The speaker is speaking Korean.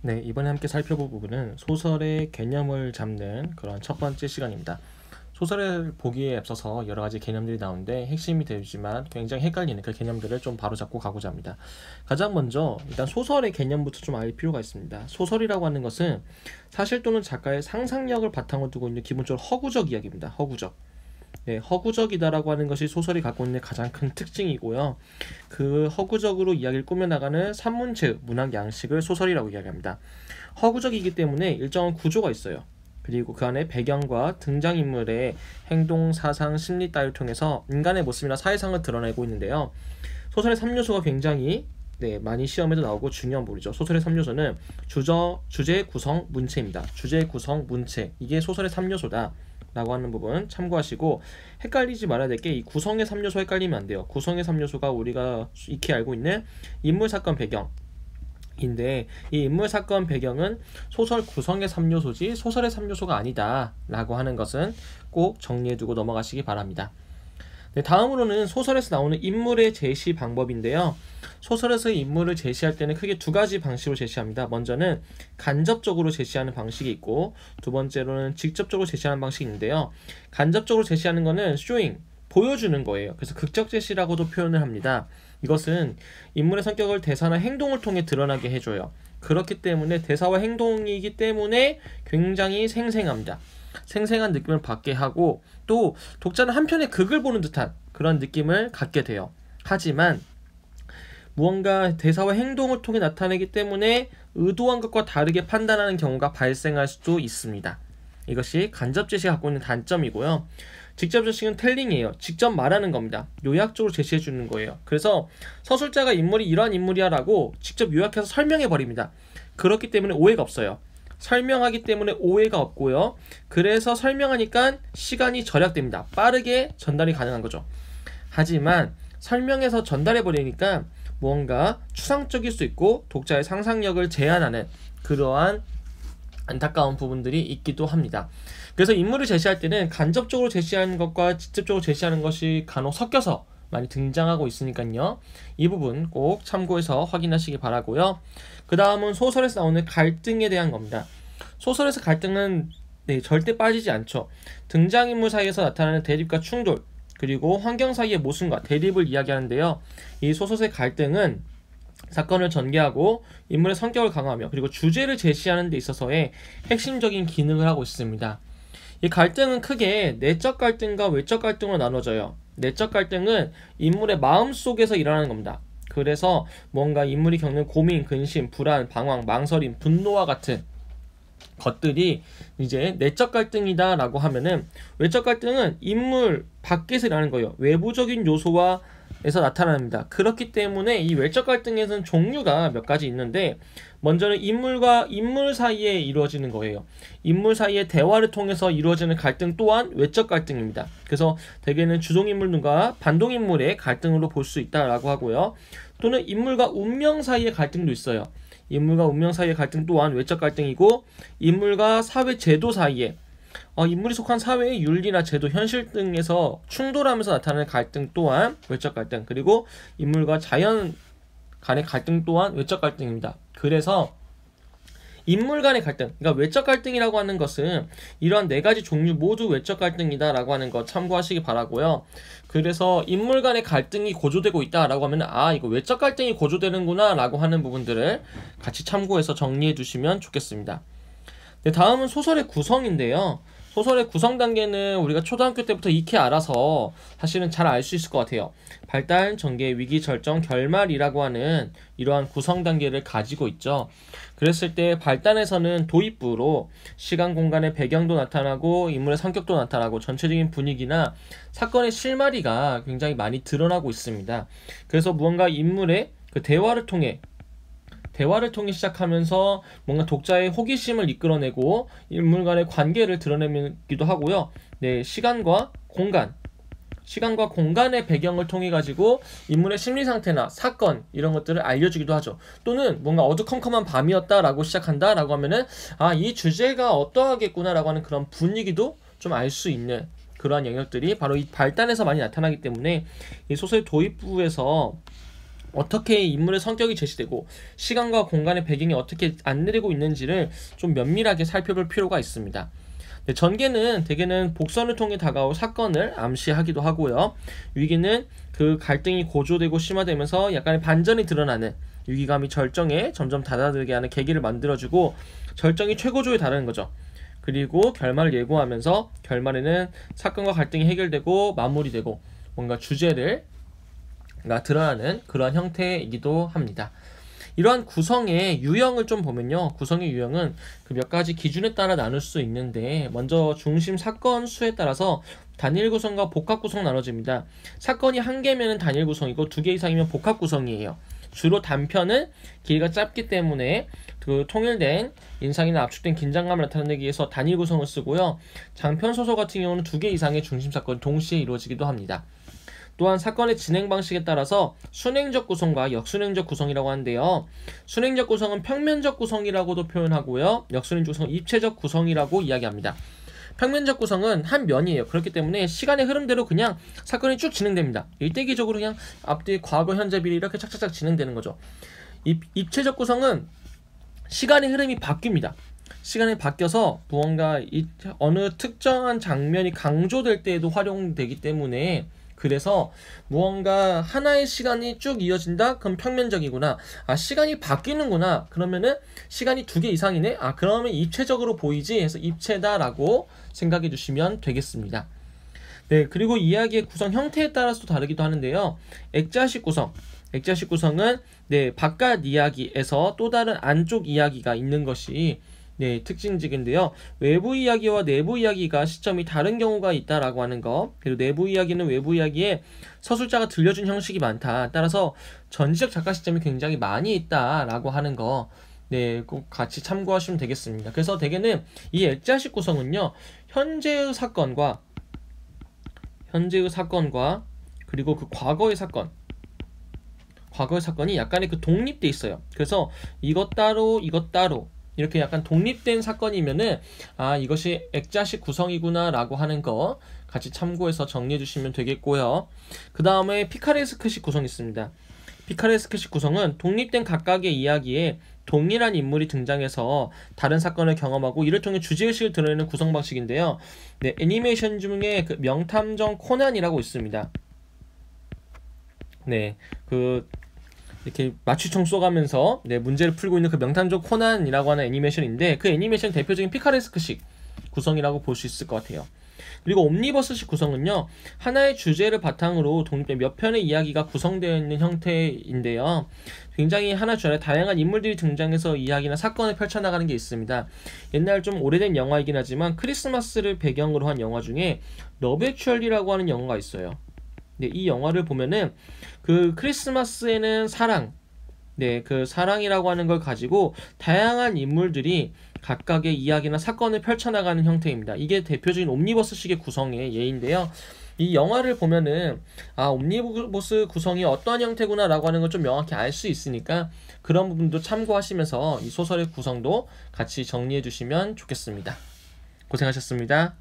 네, 이번에 함께 살펴볼 부분은 소설의 개념을 잡는 그런 첫 번째 시간입니다. 소설을 보기에 앞서서 여러 가지 개념들이 나오는데 핵심이 되지만 굉장히 헷갈리는 그 개념들을 좀 바로잡고 가고자 합니다. 가장 먼저 일단 소설의 개념부터 좀 알 필요가 있습니다. 소설이라고 하는 것은 사실 또는 작가의 상상력을 바탕으로 두고 있는 기본적으로 허구적 이야기입니다. 허구적. 네, 허구적이다라고 하는 것이 소설이 갖고 있는 가장 큰 특징이고요. 그 허구적으로 이야기를 꾸며나가는 산문체, 문학 양식을 소설이라고 이야기합니다. 허구적이기 때문에 일정한 구조가 있어요. 그리고 그 안에 배경과 등장인물의 행동, 사상, 심리 따위를 통해서 인간의 모습이나 사회상을 드러내고 있는데요. 소설의 3요소가 굉장히 많이 시험에도 나오고 중요한 부분이죠. 소설의 3요소는 주제, 구성, 문체입니다. 주제, 구성, 문체. 이게 소설의 3요소다. 라고 하는 부분 참고하시고 헷갈리지 말아야 될 게 이 구성의 3요소 헷갈리면 안 돼요. 구성의 3요소가 우리가 익히 알고 있는 인물, 사건, 배경인데 이 인물, 사건, 배경은 소설 구성의 3요소지 소설의 3요소가 아니다 라고 하는 것은 꼭 정리해두고 넘어가시기 바랍니다. 네, 다음으로는 소설에서 나오는 인물의 제시 방법인데요. 소설에서 인물을 제시할 때는 크게 두 가지 방식으로 제시합니다. 먼저는 간접적으로 제시하는 방식이 있고 두 번째로는 직접적으로 제시하는 방식이 있는데요. 간접적으로 제시하는 거는 showing, 보여주는 거예요. 그래서 극적 제시라고도 표현을 합니다. 이것은 인물의 성격을 대사나 행동을 통해 드러나게 해줘요. 그렇기 때문에 대사와 행동이기 때문에 굉장히 생생합니다. 생생한 느낌을 받게 하고 또 독자는 한편의 극을 보는 듯한 그런 느낌을 갖게 돼요. 하지만 무언가 대사와 행동을 통해 나타내기 때문에 의도한 것과 다르게 판단하는 경우가 발생할 수도 있습니다. 이것이 간접 제시가 갖고 있는 단점이고요. 직접 제시는 텔링이에요. 직접 말하는 겁니다. 요약적으로 제시해 주는 거예요. 그래서 서술자가 인물이 이러한 인물이야 라고 직접 요약해서 설명해 버립니다. 그렇기 때문에 오해가 없어요. 설명하기 때문에 오해가 없고요. 그래서 설명하니까 시간이 절약됩니다. 빠르게 전달이 가능한 거죠. 하지만 설명해서 전달해 버리니까 무언가 추상적일 수 있고 독자의 상상력을 제한하는 그러한 안타까운 부분들이 있기도 합니다. 그래서 인물을 제시할 때는 간접적으로 제시하는 것과 직접적으로 제시하는 것이 간혹 섞여서 많이 등장하고 있으니까요. 이 부분 꼭 참고해서 확인하시기 바라고요. 그 다음은 소설에서 나오는 갈등에 대한 겁니다. 소설에서 갈등은 절대 빠지지 않죠. 등장인물 사이에서 나타나는 대립과 충돌 그리고 환경 사이의 모순과 대립을 이야기하는데요. 이 소설의 갈등은 사건을 전개하고 인물의 성격을 강화하며 그리고 주제를 제시하는 데 있어서의 핵심적인 기능을 하고 있습니다. 이 갈등은 크게 내적 갈등과 외적 갈등으로 나눠져요. 내적 갈등은 인물의 마음 속에서 일어나는 겁니다. 그래서 뭔가 인물이 겪는 고민, 근심, 불안, 방황, 망설임, 분노와 같은 것들이 이제 내적 갈등이다 라고 하면은 외적 갈등은 인물 밖에서 일어나는 거예요. 외부적인 요소와 에서 나타납니다. 그렇기 때문에 이 외적 갈등에서는 종류가 몇 가지 있는데 먼저는 인물과 인물 사이에 이루어지는 거예요. 인물 사이의 대화를 통해서 이루어지는 갈등 또한 외적 갈등입니다. 그래서 대개는 주동인물과 반동인물의 갈등으로 볼 수 있다라고 하고요. 또는 인물과 운명 사이의 갈등도 있어요. 인물과 운명 사이의 갈등 또한 외적 갈등이고 인물과 사회 제도 사이에 인물이 속한 사회의 윤리나 제도, 현실 등에서 충돌하면서 나타나는 갈등 또한 외적 갈등 그리고 인물과 자연 간의 갈등 또한 외적 갈등입니다. 그래서 인물 간의 갈등, 그러니까 외적 갈등이라고 하는 것은 이러한 네 가지 종류 모두 외적 갈등이다 라고 하는 거 참고하시기 바라고요. 그래서 인물 간의 갈등이 고조되고 있다 라고 하면 이거 외적 갈등이 고조되는구나 라고 하는 부분들을 같이 참고해서 정리해 두시면 좋겠습니다. 네, 다음은 소설의 구성인데요. 소설의 구성 단계는 우리가 초등학교 때부터 익히 알아서 사실은 잘 알 수 있을 것 같아요. 발달, 전개, 위기, 절정, 결말이라고 하는 이러한 구성 단계를 가지고 있죠. 그랬을 때 발단에서는 도입부로 시간, 공간의 배경도 나타나고 인물의 성격도 나타나고 전체적인 분위기나 사건의 실마리가 굉장히 많이 드러나고 있습니다. 그래서 무언가 인물의 그 대화를 통해 시작하면서 뭔가 독자의 호기심을 이끌어내고 인물 간의 관계를 드러내기도 하고요. 시간과 공간의 배경을 통해 가지고 인물의 심리 상태나 사건 이런 것들을 알려주기도 하죠. 또는 뭔가 어두컴컴한 밤이었다라고 시작한다라고 하면은 이 주제가 어떠하겠구나라고 하는 그런 분위기도 좀 알 수 있는 그러한 영역들이 바로 이 발단에서 많이 나타나기 때문에 이 소설 도입부에서 어떻게 인물의 성격이 제시되고 시간과 공간의 배경이 어떻게 안내되고 있는지를 좀 면밀하게 살펴볼 필요가 있습니다. 네, 전개는 대개는 복선을 통해 다가올 사건을 암시하기도 하고요. 위기는 그 갈등이 고조되고 심화되면서 약간의 반전이 드러나는, 위기감이 절정에 점점 다다들게 하는 계기를 만들어주고 절정이 최고조에 달하는 거죠. 그리고 결말을 예고하면서 결말에는 사건과 갈등이 해결되고 마무리되고 뭔가 주제를 드러나는 그러한 형태이기도 합니다. 이러한 구성의 유형을 좀 보면요. 구성의 유형은 그 몇 가지 기준에 따라 나눌 수 있는데, 먼저 중심 사건 수에 따라서 단일 구성과 복합 구성 나눠집니다. 사건이 한 개면 단일 구성이고 두 개 이상이면 복합 구성이에요. 주로 단편은 길이가 짧기 때문에 그 통일된 인상이나 압축된 긴장감을 나타내기 위해서 단일 구성을 쓰고요. 장편 소설 같은 경우는 두 개 이상의 중심 사건이 동시에 이루어지기도 합니다. 또한 사건의 진행 방식에 따라서 순행적 구성과 역순행적 구성이라고 하는데요. 순행적 구성은 평면적 구성이라고도 표현하고요. 역순행적 구성은 입체적 구성이라고 이야기합니다. 평면적 구성은 한 면이에요. 그렇기 때문에 시간의 흐름대로 그냥 사건이 쭉 진행됩니다. 일대기적으로 그냥 앞뒤, 과거, 현재, 미래 이렇게 착착착 진행되는 거죠. 입체적 구성은 시간의 흐름이 바뀝니다. 시간이 바뀌어서 무언가 어느 특정한 장면이 강조될 때에도 활용되기 때문에, 그래서 무언가 하나의 시간이 쭉 이어진다? 그럼 평면적이구나. 시간이 바뀌는구나. 그러면은 시간이 두 개 이상이네? 그러면 입체적으로 보이지? 해서 입체다라고 생각해 주시면 되겠습니다. 네, 그리고 이야기의 구성 형태에 따라서 다르기도 하는데요. 액자식 구성. 액자식 구성은 바깥 이야기에서 또 다른 안쪽 이야기가 있는 것이 특징적인데요. 외부 이야기와 내부 이야기가 시점이 다른 경우가 있다라고 하는 거, 그리고 내부 이야기는 외부 이야기에 서술자가 들려준 형식이 많다. 따라서 전지적 작가 시점이 굉장히 많이 있다라고 하는 거, 꼭 같이 참고하시면 되겠습니다. 그래서 대개는 이 액자식 구성은요, 현재의 사건과 그리고 그 과거의 사건이 약간의 그 독립돼 있어요. 그래서 이것 따로 이렇게 약간 독립된 사건이면은 이것이 액자식 구성이구나 라고 하는 거 같이 참고해서 정리해 주시면 되겠고요. 그 다음에 피카레스크식 구성이 있습니다. 피카레스크식 구성은 독립된 각각의 이야기에 동일한 인물이 등장해서 다른 사건을 경험하고 이를 통해 주제의식을 드러내는 구성 방식인데요. 애니메이션 중에 그 명탐정 코난이라고 있습니다. 이렇게 마취총 쏘가면서 문제를 풀고 있는 그 명탐정 코난이라고 하는 애니메이션인데, 그 애니메이션 대표적인 피카레스크식 구성이라고 볼 수 있을 것 같아요. 그리고 옴니버스식 구성은요, 하나의 주제를 바탕으로 독립된 몇 편의 이야기가 구성되어 있는 형태인데요. 굉장히 하나 주안에 다양한 인물들이 등장해서 이야기나 사건을 펼쳐나가는 게 있습니다. 옛날 좀 오래된 영화이긴 하지만 크리스마스를 배경으로 한 영화 중에 러브 액츄얼리라고 하는 영화가 있어요. 이 영화를 보면은 그 크리스마스에는 사랑, 그 사랑이라고 하는 걸 가지고 다양한 인물들이 각각의 이야기나 사건을 펼쳐나가는 형태입니다. 이게 대표적인 옴니버스식의 구성의 예인데요. 이 영화를 보면은 옴니버스 구성이 어떠한 형태구나 라고 하는 걸 좀 명확히 알 수 있으니까 그런 부분도 참고하시면서 이 소설의 구성도 같이 정리해 주시면 좋겠습니다. 고생하셨습니다.